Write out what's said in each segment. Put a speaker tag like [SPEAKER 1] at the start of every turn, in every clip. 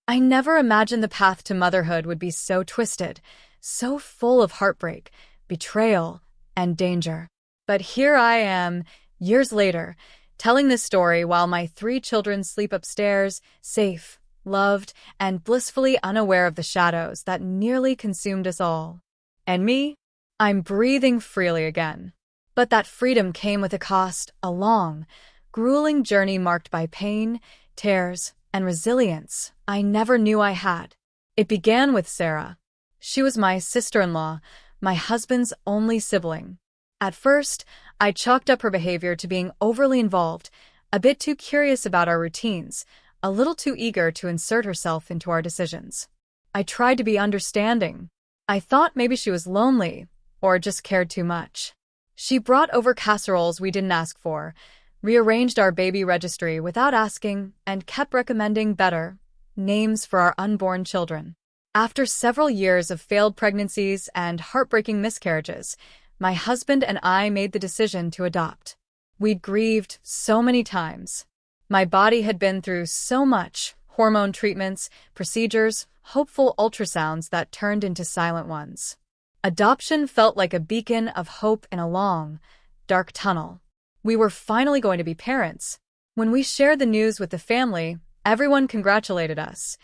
[SPEAKER 1] I never imagined the path to motherhood would be so twisted, so full of heartbreak, betrayal, and danger. But here I am, years later, telling this story while my 3 children sleep upstairs, safe, loved, and blissfully unaware of the shadows that nearly consumed us all. And me? I'm breathing freely again. But that freedom came with a cost, a long, grueling journey marked by pain, tears, and resilience I never knew I had. It began with Sarah. She was my sister-in-law, my husband's only sibling. At first, I chalked up her behavior to being overly involved, a bit too curious about our routines, a little too eager to insert herself into our decisions. I tried to be understanding. I thought maybe she was lonely, or just cared too much. She brought over casseroles we didn't ask for, rearranged our baby registry without asking, and kept recommending better names for our unborn children. After several years of failed pregnancies and heartbreaking miscarriages, my husband and I made the decision to adopt. We'd grieved so many times. My body had been through so much, hormone treatments, procedures, hopeful ultrasounds that turned into silent ones. Adoption felt like a beacon of hope in a long, dark tunnel. We were finally going to be parents. When we shared the news with the family, everyone congratulated us.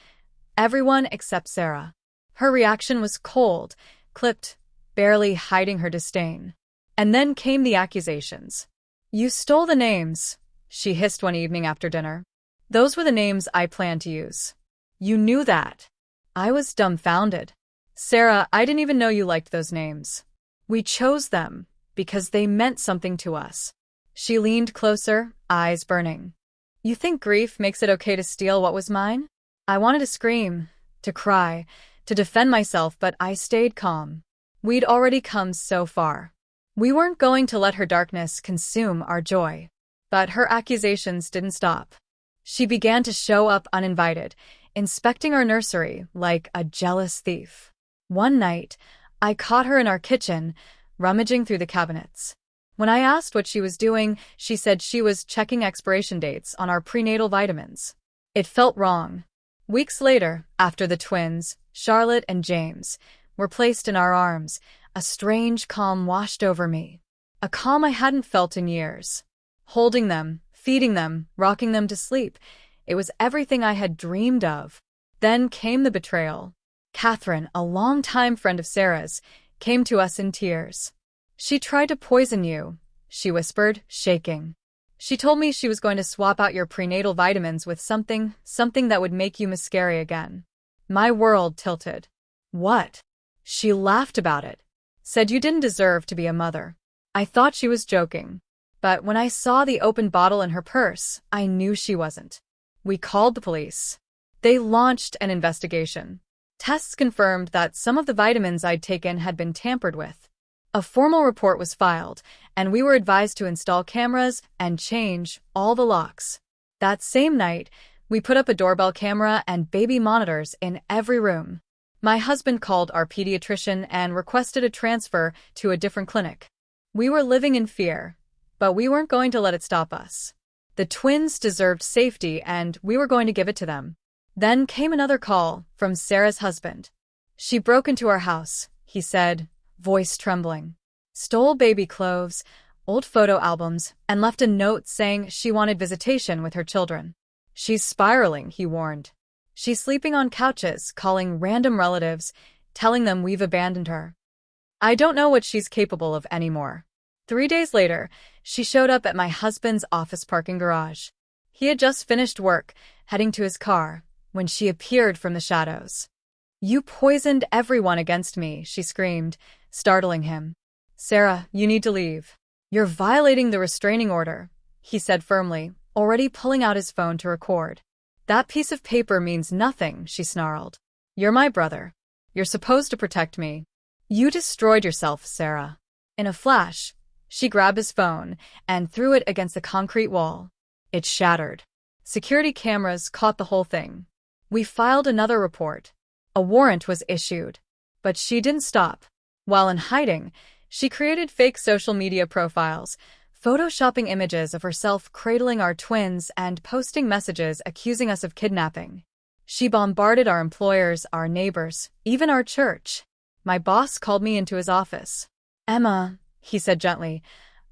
[SPEAKER 1] Everyone except Sarah. Her reaction was cold, clipped, barely hiding her disdain. And then came the accusations. "You stole the names," she hissed one evening after dinner. "Those were the names I planned to use." "You knew that." I was dumbfounded. "Sarah, I didn't even know you liked those names. We chose them because they meant something to us." She leaned closer, eyes burning. "You think grief makes it okay to steal what was mine?" I wanted to scream, to cry, to defend myself, but I stayed calm. We'd already come so far. We weren't going to let her darkness consume our joy. But her accusations didn't stop. She began to show up uninvited, inspecting our nursery like a jealous thief. One night, I caught her in our kitchen, rummaging through the cabinets. When I asked what she was doing, she said she was checking expiration dates on our prenatal vitamins. It felt wrong. Weeks later, after the twins, Charlotte and James, were placed in our arms, a strange calm washed over me. A calm I hadn't felt in years. Holding them, feeding them, rocking them to sleep, it was everything I had dreamed of. Then came the betrayal. Catherine, a longtime friend of Sarah's, came to us in tears. "She tried to poison you," she whispered, shaking. "She told me she was going to swap out your prenatal vitamins with something that would make you miscarry again." My world tilted. "What?" She laughed about it. Said you didn't deserve to be a mother. I thought she was joking. But when I saw the open bottle in her purse, I knew she wasn't. We called the police. They launched an investigation. Tests confirmed that some of the vitamins I'd taken had been tampered with. A formal report was filed, and we were advised to install cameras and change all the locks. That same night, we put up a doorbell camera and baby monitors in every room. My husband called our pediatrician and requested a transfer to a different clinic. We were living in fear, but we weren't going to let it stop us. The twins deserved safety, and we were going to give it to them. Then came another call from Sarah's husband. "She broke into our house," he said, voice trembling. "Stole baby clothes, old photo albums, and left a note saying she wanted visitation with her children. She's spiraling," he warned. "She's sleeping on couches, calling random relatives, telling them we've abandoned her. I don't know what she's capable of anymore." 3 days later, she showed up at my husband's office parking garage. He had just finished work, heading to his car, when she appeared from the shadows. "You poisoned everyone against me," she screamed, startling him. "Sarah, you need to leave. You're violating the restraining order," he said firmly, already pulling out his phone to record. "That piece of paper means nothing," she snarled. "You're my brother. You're supposed to protect me. You destroyed yourself, Sarah." In a flash, she grabbed his phone and threw it against the concrete wall. It shattered. Security cameras caught the whole thing. We filed another report. A warrant was issued. But she didn't stop. While in hiding, she created fake social media profiles, photoshopping images of herself cradling our twins and posting messages accusing us of kidnapping. She bombarded our employers, our neighbors, even our church. My boss called me into his office. "Emma," he said gently,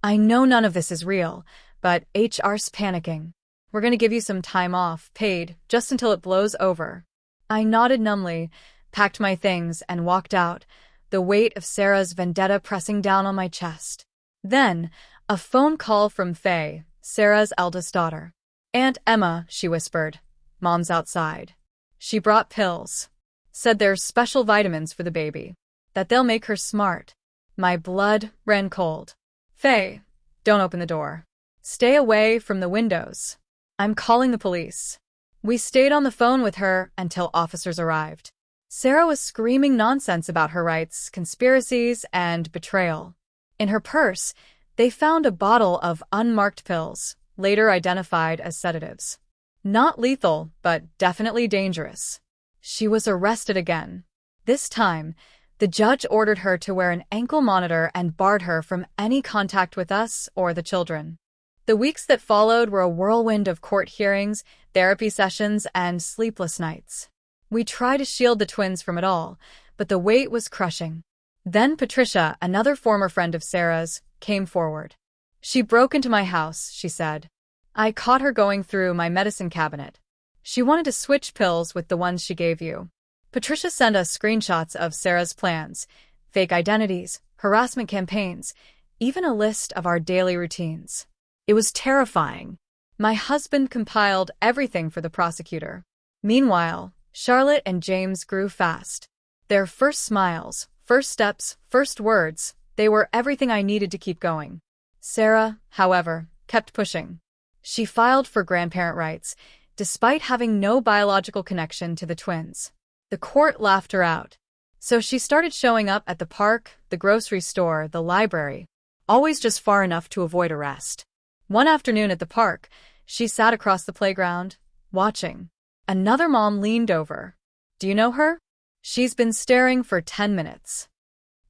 [SPEAKER 1] "I know none of this is real, but HR's panicking. We're going to give you some time off, paid, just until it blows over." I nodded numbly, packed my things, and walked out, the weight of Sarah's vendetta pressing down on my chest. Then, a phone call from Faye, Sarah's eldest daughter. "Aunt Emma," she whispered. "Mom's outside. She brought pills. Said there's special vitamins for the baby. That they'll make her smart." My blood ran cold. "Faye, don't open the door. Stay away from the windows. I'm calling the police." We stayed on the phone with her until officers arrived. Sarah was screaming nonsense about her rights, conspiracies, and betrayal. In her purse, they found a bottle of unmarked pills, later identified as sedatives. Not lethal, but definitely dangerous. She was arrested again. This time, the judge ordered her to wear an ankle monitor and barred her from any contact with us or the children. The weeks that followed were a whirlwind of court hearings, therapy sessions, and sleepless nights. We tried to shield the twins from it all, but the weight was crushing. Then Patricia, another former friend of Sarah's, came forward. "She broke into my house," she said. "I caught her going through my medicine cabinet. She wanted to switch pills with the ones she gave you." Patricia sent us screenshots of Sarah's plans, fake identities, harassment campaigns, even a list of our daily routines. It was terrifying. My husband compiled everything for the prosecutor. Meanwhile, Charlotte and James grew fast. Their first smiles, first steps, first words, they were everything I needed to keep going. Sarah, however, kept pushing. She filed for grandparent rights, despite having no biological connection to the twins. The court laughed her out. So she started showing up at the park, the grocery store, the library, always just far enough to avoid arrest. One afternoon at the park, she sat across the playground, watching. Another mom leaned over. "Do you know her?" "She's been staring for 10 minutes.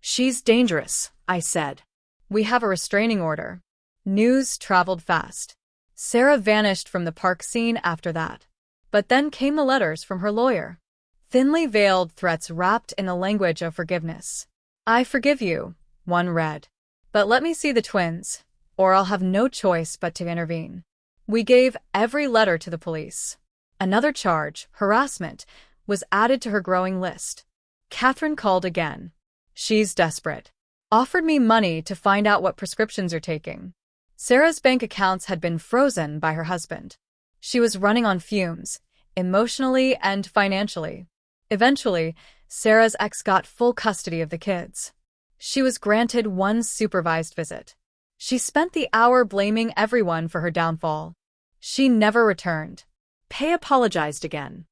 [SPEAKER 1] "She's dangerous," I said. "We have a restraining order." News traveled fast. Sarah vanished from the park scene after that. But then came the letters from her lawyer. Thinly veiled threats wrapped in the language of forgiveness. "I forgive you," one read. "But let me see the twins, or I'll have no choice but to intervene." We gave every letter to the police. Another charge, harassment, was added to her growing list. Catherine called again. She's desperate. Offered me money to find out what prescriptions you're taking. Sarah's bank accounts had been frozen by her husband. She was running on fumes, emotionally and financially. Eventually, Sarah's ex got full custody of the kids. She was granted one supervised visit. She spent the hour blaming everyone for her downfall. She never returned. Pay apologized again.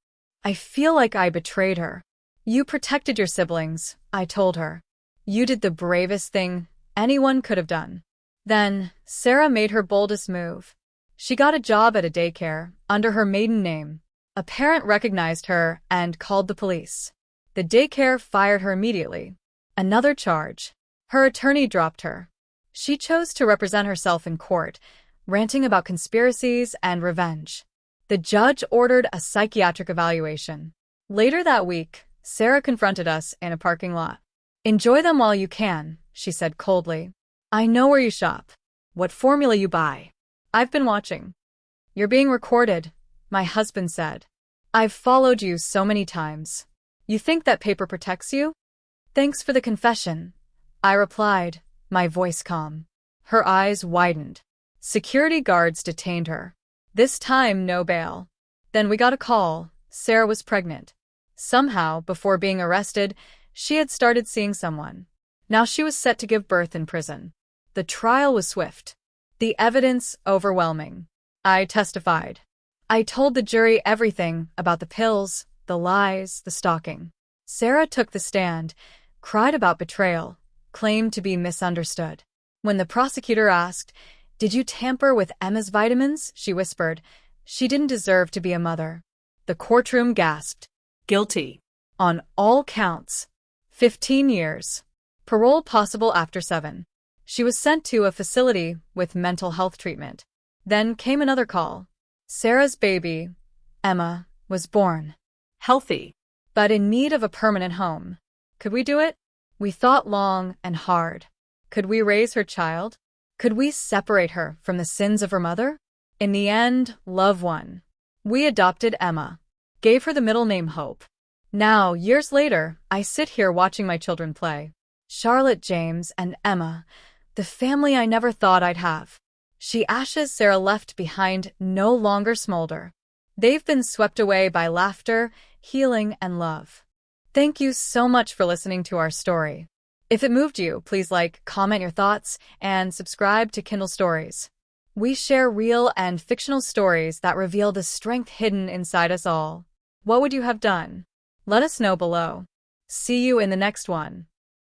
[SPEAKER 1] "I feel like I betrayed her." "You protected your siblings," I told her. "You did the bravest thing anyone could have done." Then, Sarah made her boldest move. She got a job at a daycare, under her maiden name. A parent recognized her and called the police. The daycare fired her immediately. Another charge. Her attorney dropped her. She chose to represent herself in court, ranting about conspiracies and revenge. The judge ordered a psychiatric evaluation. Later that week, Sarah confronted us in a parking lot. "Enjoy them while you can," she said coldly. "I know where you shop, what formula you buy. I've been watching." "You're being recorded," my husband said. "I've followed you so many times. You think that paper protects you?" "Thanks for the confession," I replied, my voice calm. Her eyes widened. Security guards detained her. This time, no bail. Then we got a call. Sarah was pregnant. Somehow, before being arrested, she had started seeing someone. Now she was set to give birth in prison. The trial was swift. The evidence overwhelming. I testified. I told the jury everything about the pills, the lies, the stalking. Sarah took the stand, cried about betrayal, claimed to be misunderstood. When the prosecutor asked, "Did you tamper with Emma's vitamins?" she whispered, "She didn't deserve to be a mother." The courtroom gasped. Guilty. On all counts. 15 years. Parole possible after 7. She was sent to a facility with mental health treatment. Then came another call. Sarah's baby, Emma, was born.
[SPEAKER 2] healthy.
[SPEAKER 1] but in need of a permanent home. Could we do it? We thought long and hard. Could we raise her child? Could we separate her from the sins of her mother? In the end, love won. We adopted Emma, gave her the middle name Hope. Now, years later, I sit here watching my children play. Charlotte, James, and Emma, the family I never thought I'd have. She ashes Sarah left behind no longer smolder. They've been swept away by laughter, healing, and love. Thank you so much for listening to our story. If it moved you, please like, comment your thoughts, and subscribe to Kindle Stories. We share real and fictional stories that reveal the strength hidden inside us all. What would you have done? Let us know below. See you in the next one.